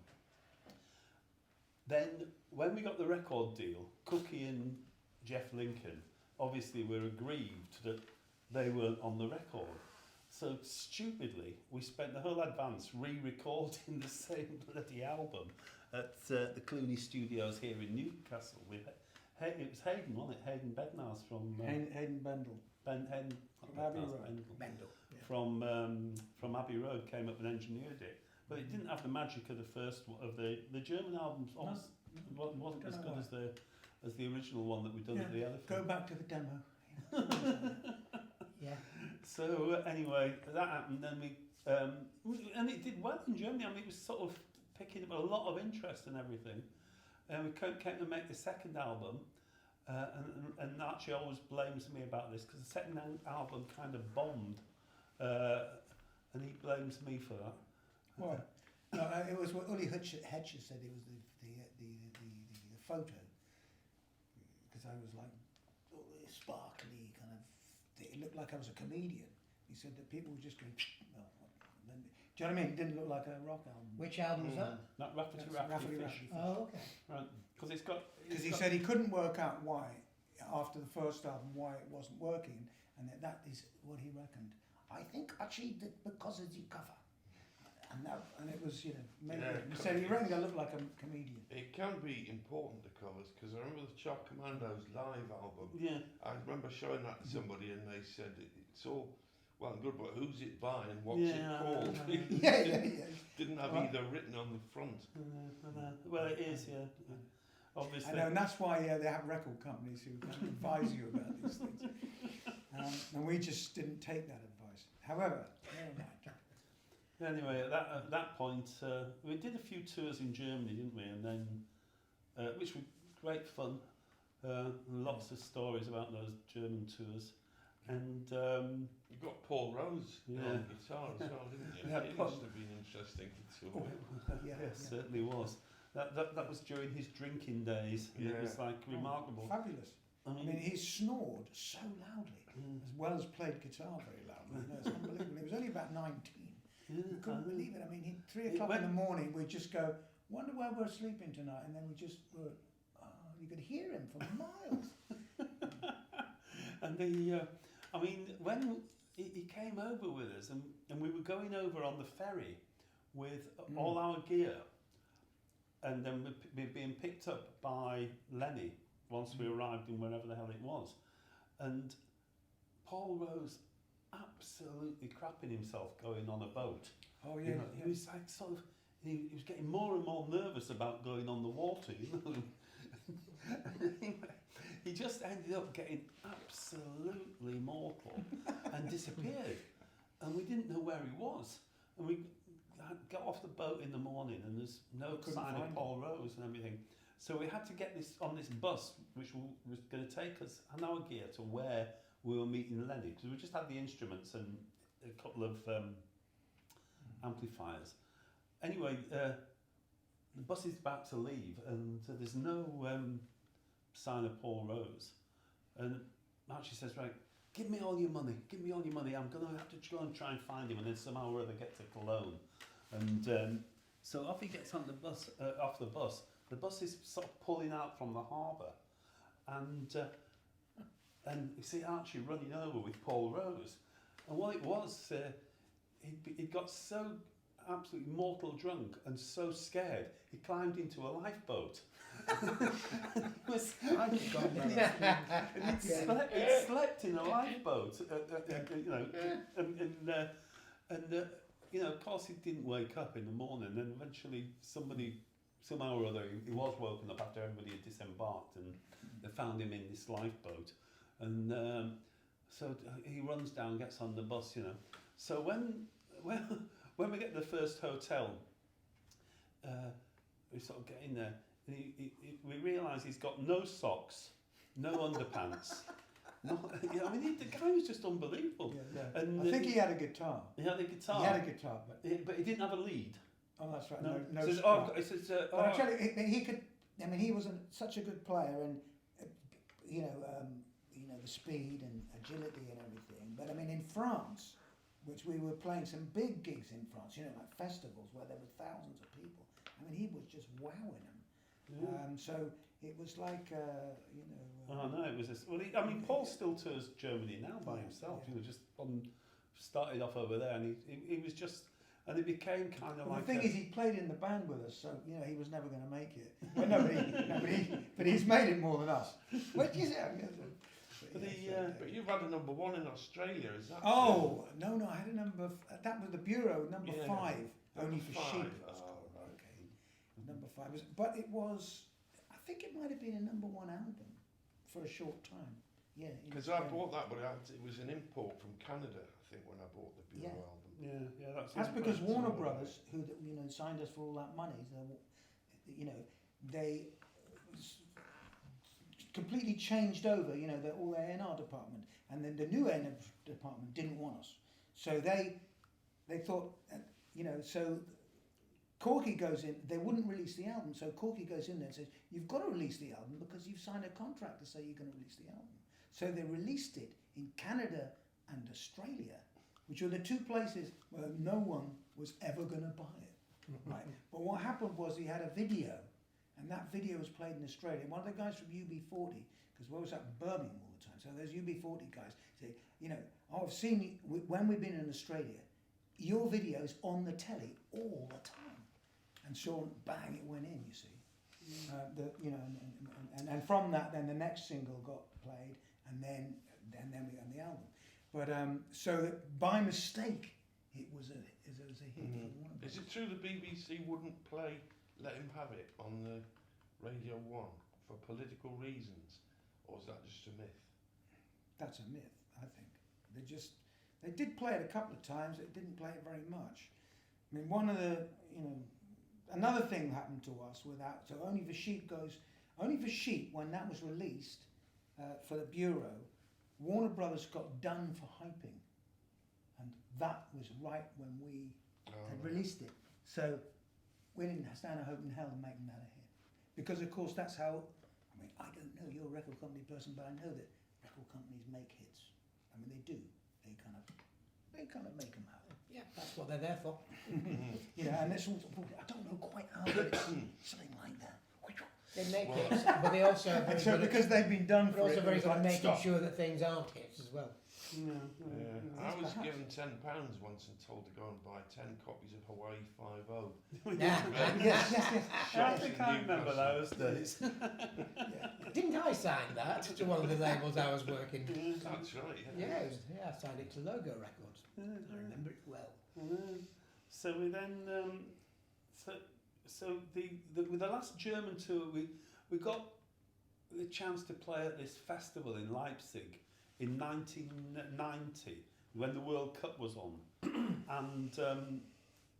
Then, when we got the record deal, Cookie and Jeff Lincoln obviously were aggrieved that they weren't on the record. So, stupidly, we spent the whole advance re-recording the same bloody album at the Clooney Studios here in Newcastle. It was Hayden, wasn't it? Hayden Bednarz from... Hayden Bendel. Hayden, From Abbey Bednarz, Road. Bendel. from Abbey Road came up and engineered it, but it didn't have the magic of the first one. Of the German albums almost wasn't as good as the original one that we'd done at the Elephant. Go back to the demo. Yeah. So anyway, that happened. Then and it did well in Germany. I mean, it was sort of picking up a lot of interest and everything. And we came to make the second album. And Archie always blames me about this because the second album kind of bombed, and he blames me for that. What? No, it was what Uli Hedges said. It was the photo, because I was like all this sparkly kind of. It looked like I was a comedian. He said that people were just going. Well, then, do you know what I mean? It didn't look like a rock album. Which album was that? Not Rafferty That's Rafferty Rafferty Fish. Fish. Oh, okay. Right, because it's got. Because he said he couldn't work out why, after the first album, why it wasn't working, and that is what he reckoned. I think I achieved it because of the cover. And it was, you know, maybe, Yeah, he said he reckoned I looked like a comedian. It can be important, the covers, because I remember the Chalk Commandos live album. Yeah. I remember showing that to somebody and they said it's all well and good, but who's it by and what's Yeah, it called? Yeah. Didn't have Well- either written on the front. Well, it is, yeah. Obviously. I know, and that's why they have record companies who can advise you about these things. And we just didn't take that advice. However, never mind. Anyway, at that point, we did a few tours in Germany, didn't we? And then, which were great fun. Lots of stories about those German tours. And You got Paul Rose Yeah. on guitar as well, didn't you? Yeah, It Paul- must have been interesting to tour. Yeah, it certainly was. That was during his drinking days. And It was like remarkable. Fabulous. I I mean, mean, he snored so loudly, mm, as well as played guitar very loudly. You know, it's unbelievable. He was only about 19. yeah, We couldn't believe it. I mean, 3 It o'clock in the went- morning, we'd just go, wonder where we're sleeping tonight, and then we just were, you could hear him for miles. And I mean, when he came over with us, and we were going over on the ferry with all our gear, and then we're being picked up by Lenny once we arrived in wherever the hell it was. And Paul Rose absolutely crapping himself going on a boat. Oh, You yeah. know, he was like sort of, he was getting more and more nervous about going on the water, you know. He just ended up getting absolutely mortal and disappeared. And we didn't know where he was. And we got off the boat in the morning and there's no Couldn't sign of find Paul Rose and everything. So we had to get this on this bus, which was going to take us an hour gear to where we were meeting Lenny, because we just had the instruments and a couple of amplifiers. Anyway, the bus is about to leave, and there's no sign of Paul Rose. And Archie says, right, give me all your money, I'm going to have to go and try and find him, and then somehow or other get to Cologne. And so off he gets on the bus, off the bus. The bus is sort of pulling out from the harbour, and you see Archie running over with Paul Rose. And what it was, he got so absolutely mortal drunk and so scared, he climbed into a lifeboat. He was, and he'd slept in a lifeboat, you know, and you know, of course he didn't wake up in the morning. Then eventually somehow or other, he was woken up after everybody had disembarked, and they found him in this lifeboat. And so he runs down, gets on the bus, you know. So when we get to the first hotel, we sort of get in there, and we realise he's got no socks, no underpants. I mean, the guy was just unbelievable. Yeah. And I think he had a guitar. He had a guitar. He had a guitar, but But he didn't have a lead. oh, that's right. No. No It says, strap. it says, But I tell you, he could. I mean, he was such a good player, and you know, the speed and agility and everything. But I mean, in France, which we were playing some big gigs in France, you know, like festivals where there were thousands of people. I mean, he was just wowing them. So it was like, Oh no, it was this. Well, I mean, Paul still tours Germany now by himself. Yeah. You know, just started off over there, and he was just, and it became kind of Well, like. the thing is, he played in the band with us, so you know he was never going to make it. Well, but he's made it more than us. What is it? But you've had a #1 in Australia, is that? Oh no, I had a number. That was the Bureau number Yeah. 5, only for Number sheep. five, It was oh, called. right. Okay, number 5 was, but it was. I think it might have been a #1 album for a short time. Yeah. in Because I Australia. bought that, but it was an import from Canada, I think, when I bought the Bureau Yeah. album. Yeah, that's. That's because Right, Warner so- Brothers, who signed us for all that money, they completely changed over, all their A&R department, and then the new A&R department didn't want us, so they they thought, so Corky goes in, they wouldn't release the album, so Corky goes in there and says, you've got to release the album because you've signed a contract to say you're going to release the album. So they released it in Canada and Australia, which were the two places where no one was ever going to buy it. Right? But what happened was he had a video, and that video was played in Australia. One of the guys from UB40, because we was at Birmingham all the time, so those UB40 guys say, I've seen you, when we've been in Australia, your video's on the telly all the time. And Sean, bang, it went in, you see. And from that, then the next single got played, and then we had the album. But so that by mistake, it was a hit for Warner Bros. Is it true the BBC wouldn't play Let Him Have It on the Radio 1 for political reasons? Or is that just a myth? That's a myth, I think. They did play it a couple of times, they didn't play it very much. I mean, one of the, another thing happened to us without, so Only for Sheep, when that was released for the Bureau, Warner Brothers got done for hyping. And that was right when we had released it. So we didn't stand a hope in hell of making that a hit. Because of course that's how, I don't know, you're a record company person, but I know that record companies make hits. They do. They kind of make them happen. Yeah, that's what they're there for. And it's all, I don't know quite how, but it's something like that. They make hits, but they also are very And so good because they've been done at, for but also it, very it's good at like, making stop. sure that things aren't hits as well. Yeah. I was perhaps. given £10 once and told to go and buy 10 copies of Hawaii 5-0. Yes. I think I remember those days. Didn't I sign that to one of the labels I was working? That's right. Yeah, I signed it to Logo Records. I remember it well. So we then, with the last German tour, we got the chance to play at this festival in Leipzig in 1990 when the World Cup was on, and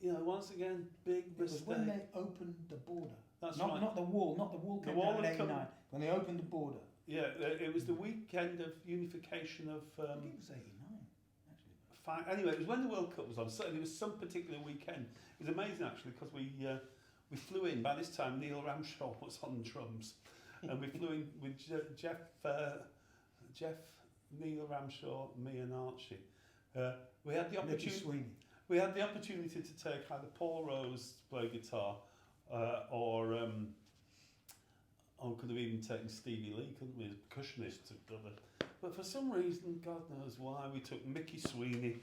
once again, big It was mistake. when they opened the border. That's not, right. not the wall The came wall down in had come- 89. When they opened the border. Yeah, it was the weekend of unification of. I think it was 89, actually. Anyway, it was when the World Cup was on. So it was some particular weekend. It was amazing actually because we flew in. By this time, Neil Ramshaw was on drums, and we flew in with Jeff, Neil Ramshaw, me, and Archie. We had the Nicky opportunity. Sweeney. We had the opportunity to take either Paul Rose to play guitar, or could have even taken Stevie Lee, couldn't we, as a percussionist? But for some reason, God knows why, we took Mickey Sweeney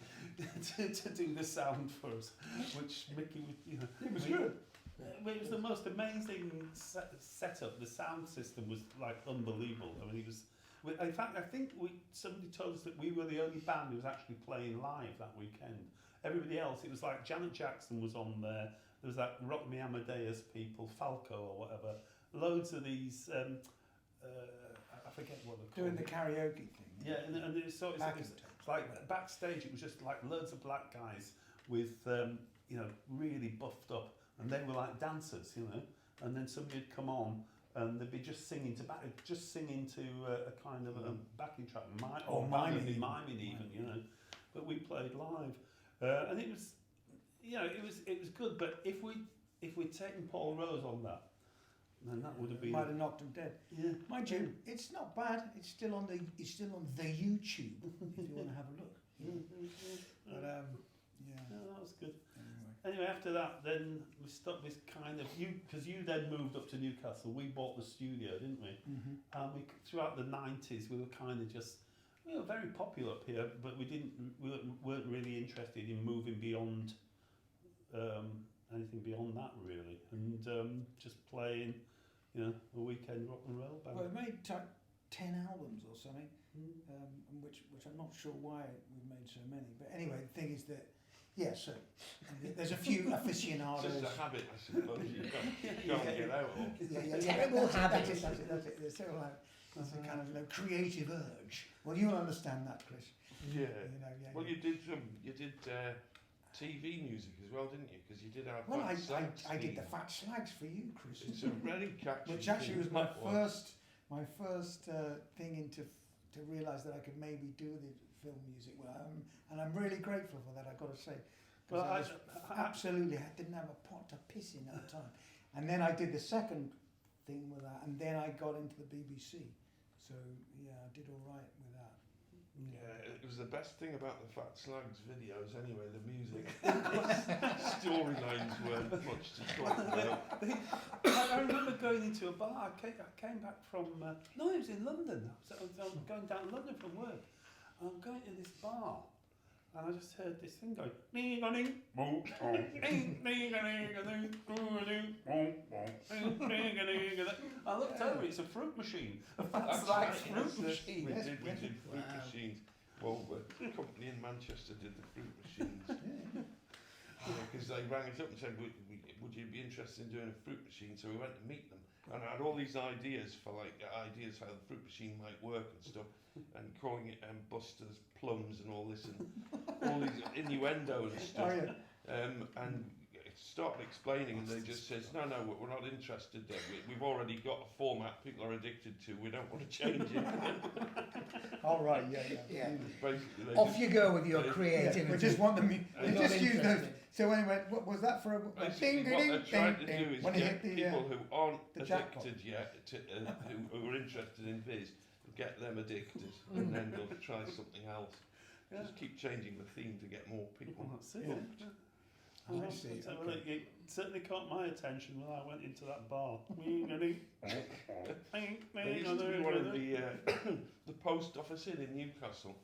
to do the sound for us, which Mickey was, It was good. It was the most amazing setup. The sound system was like unbelievable. It was. In fact, I think somebody told us that we were the only band who was actually playing live that weekend. Everybody else, it was like Janet Jackson was on there. There was that Rock Me Amadeus people, Falco or whatever. Loads of these. I forget what they're called. Doing the karaoke thing. Yeah, and it's like backstage. It was just like loads of black guys with really buffed up, and they were like dancers, And then somebody would come on, and they'd be just singing to a kind of a backing track, miming even, But we played live, and it was, it was good. But if we'd taken Paul Rose on that, then that would have been. Might have knocked him dead. Yeah. Mind you, it's not bad. It's still on the YouTube if you want to have a look. But yeah. No, that was good. Anyway. Anyway, after that, then we stopped this kind of because you then moved up to Newcastle. We bought the studio, didn't we? Mm-hmm. And throughout the 90s, we were kind of just very popular up here, but we weren't really interested in moving beyond anything beyond that really, and just playing, a weekend rock and roll band. Well, we made 10 albums or something, which I'm not sure why we've made so many. But anyway, the thing is that, so there's a few aficionados. It's just a habit, I suppose. You can't get out of. Terrible habit. That's it. There's sort of like, it's a kind of creative urge. Well, you'll understand that, Chris. Yeah. Yeah. Well, you did TV music as well, didn't you? Because you did our. Well, Fat Slags I did theme. the Fat Slags for you, Chris. It's a very catchy. Which actually was theme, my that one. first thing to realise that I could maybe do the film music well, and I'm really grateful for that. I've got to say, Well, I was absolutely, I didn't have a pot to piss in at the time. And then I did the second thing with that, and then I got into the BBC. So yeah, I did all right with that. Yeah, it was the best thing about the Fat Slags videos anyway, the music. Storylines weren't much to talk about. I remember going into a bar. I came back from. No, it was in London. I was going down to London from work. And I'm going to this bar, and I just heard this thing going. I looked over. It's a fruit machine. A Fat Slags fruit machine. We did fruit machines. Well, a company in Manchester did the fruit machines. Because they rang us up and said, would you be interested in doing a fruit machine? So we went to meet them, and I had all these ideas for ideas how the fruit machine might work and stuff, and calling it Buster's Plums and all this, and all these innuendo and stuff. Oh, yeah. And it started explaining, and they just says, no, we're not interested. We've already got a format people are addicted to. We don't want to change it. All right, yeah. Yeah. Basically, they Off just- you go with your they- creativity. Yeah, we just want them. They We're just not use those. interested. So when he went, what was that for? A Basically, ding, what ding, they're trying to ding, do is when he get hit the, people who aren't the jackpot. addicted yet, who are interested in Viz, get them addicted, and then they'll try something else. Yeah. Just keep changing the theme to get more people Well, that's it. hooked. I see, So okay. it certainly caught my attention when I went into that bar. There used to be one of the post office in Newcastle.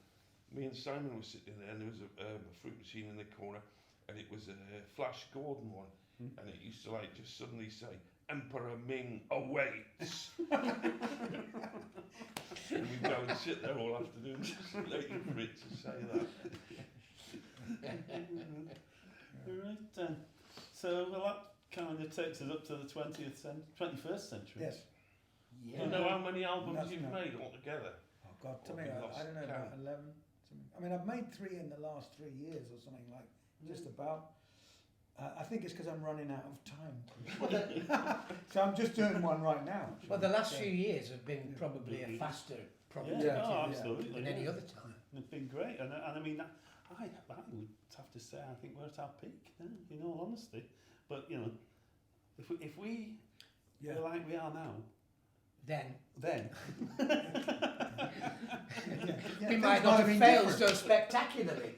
Me and Simon were sitting there, and there was a fruit machine in the corner, and it was a Flash Gordon one, and it used to just suddenly say, Emperor Ming awaits. And we'd go and sit there all afternoon just waiting for it to say that. Right then. So well, that kind of takes us up to the 21st century. Yes. Do Yeah. you know how many albums That's you've not- made altogether? Oh God, to Or me, we I lost don't know, about count. 11. I mean, I've made 3 in the last 3 years or something like, just about. I think it's because I'm running out of time. So I'm just doing one right now. Well, the last few years have been probably a faster Yeah, productivity oh, absolutely. than any other time. It's been great, and I mean, I would have to say I think we're at our peak, in all honesty. But you know, if we Yeah. were like we are now, Then then Yeah, we things might not have been failed different. so spectacularly.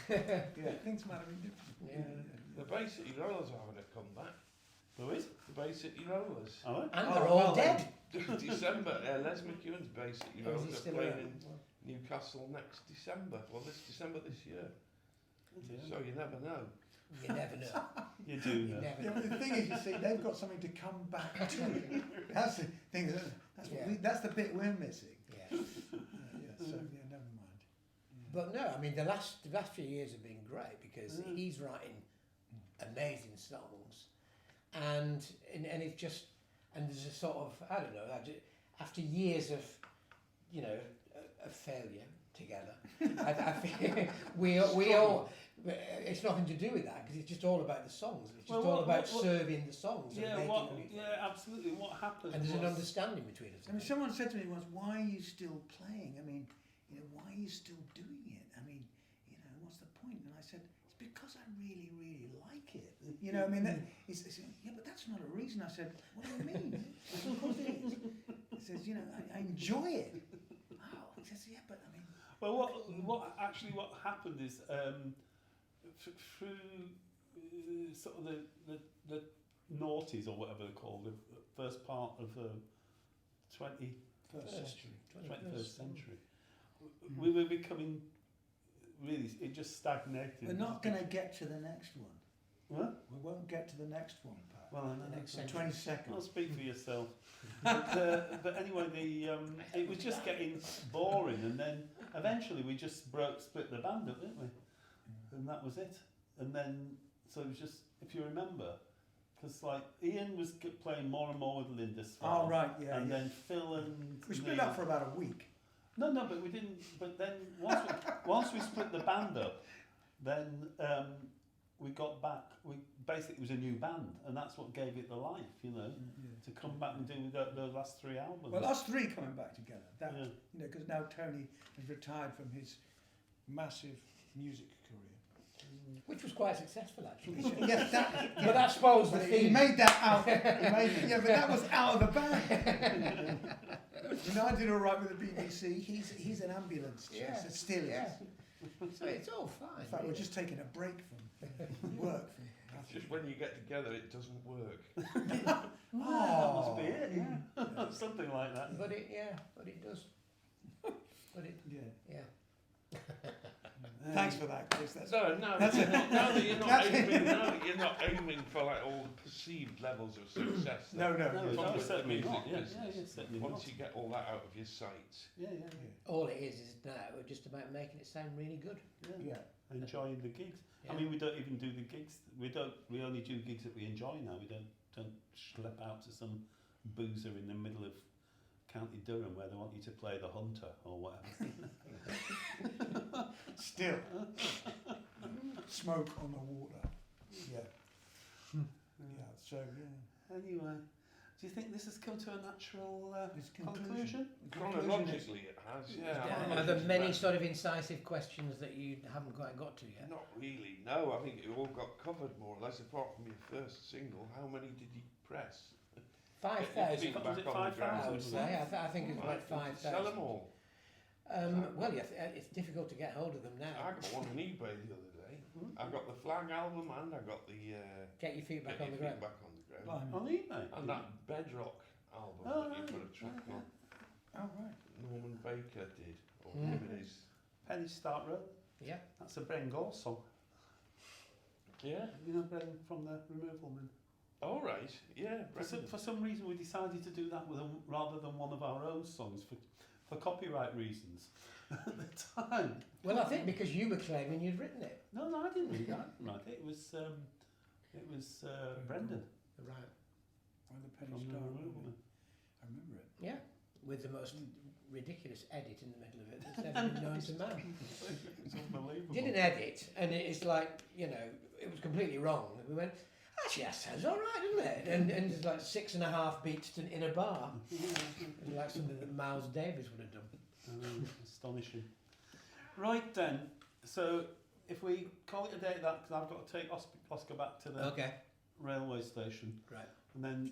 Yeah, things might have been different. Yeah. The Bay City Rollers are having a comeback. who is? The Bay City Rollers. Oh, And Oh, they're all well, dead. December, Les McEwen's Bay City Is he Rollers are still playing there? in Newcastle next December. Well, this December this year. So you never know. You never know. You do You know. never Yeah, know. but the thing is, you see, they've got something to come back to. That's the thing. That's the bit we're missing. Yeah. So yeah, never mind. But no, I mean the last few years have been great because he's writing amazing songs, and it's just and there's a sort of I don't know after years of of failure together, I feel we all it's nothing to do with that because it's just all about the songs. It's just Well, all what- about what- serving the songs and making them. Absolutely. What happened? And there's an was- understanding between us. I mean, someone said to me once, "Why are you still playing? I mean, why are you still doing it? I mean, what's the point?" And I said, "It's because I really, really like it. I mean, it's yeah, but that's not a reason." I said, "What do you mean?" I said, "Of course it is." He says, I enjoy it." Oh, he says, "Yeah, but I mean." Well, what happened is through sort of the noughties or whatever they're called, the first part of the 21st century, we were becoming really, it just stagnated. We're not going to get to the next one. What? We won't get to the next one, Pat. Well, I know. The next The century. 22nd. I'll speak for yourself. But anyway, it was just getting boring, and then eventually we just split the band up, didn't we? And that was it. And then, so it was just, if you remember, because like Ian was playing more and more with Lindisfarne. Oh, right, yeah. And yeah. then Phil and We split Neil- up for about a week. No, but we didn't. But then once we split the band up, then we got back. Basically it was a new band, and that's what gave it the life, to come back and do the last 3 albums. Well, us three coming back together. That Yeah. because now Tony has retired from his massive music career. Which was quite successful, actually. Yes, that. But that spoils the He theme. made that out. Yeah, but that was out of the bag. You know, I did all right with the BBC. He's an ambulance Yeah, chaser, still is. yeah. So it's all fine. In fact, we're just taking a break from work. It's just when you get together, it doesn't work. That must be it, yeah. Something like that. But it does. But it, Yeah. yeah. Thanks for that, Chris. That's No, now that you're not aiming for like all the perceived levels of success. no. No, From no, the certainly music not. Yeah, business. yeah, certainly Once not. you get all that out of your sight. Yeah, yeah, All it is now just about making it sound really good. yeah. Yeah. Enjoying the gigs. Yeah. I mean, we don't even do the gigs. We only do gigs that we enjoy now. We don't schlep out to some boozer in the middle of County Durham where they want you to play the Hunter or whatever. Still. Smoke on the water. Yeah. Yeah. So yeah. Anyway, do you think this has come to a natural It's conclusion? Chronologically, it has. Yeah. Are there many sort of incisive questions that you haven't quite got to yet? Not really. No, I think it all got covered more or less. Apart from your first single, how many did you press? 5,000. Feedback Was it on the 5,000? ground. I would say. I think it's about Sell them 5,000. all. Well, yeah, it's difficult to get hold of them I now. got one on eBay the other day. I got the Flag album and I got the Get your feet back Get on the Your ground. Feet Back on the Ground. Blimey. On eBay? And that Bedrock album Oh, that you right. put a track on. Oh right. Norman Baker did. Or Mm. him and his. Penny Start Road. Yeah. That's a Bren Gore song. Yeah. You know Bren from the Removal Men? All right. Yeah. For some reason we decided to do that with rather than one of our own songs for copyright reasons at the time. Well, I think because you were claiming you'd written it. No, I didn't read that. Right, it was Brendan Right. Oh, the from Penny the Star. Removal Men. I remember it. Yeah. With the most ridiculous edit in the middle of it that's ever been known to man. It's unbelievable. Did an edit, and it's like, you know, it was completely wrong. We went, actually, that sounds all right, doesn't it? And it's like 6.5 beats in a bar. It's like something that Miles Davis would have done. Astonishing. Right then, so if we call it a day, that because I've got to take Oscar back to the Okay. railway station, Right. and then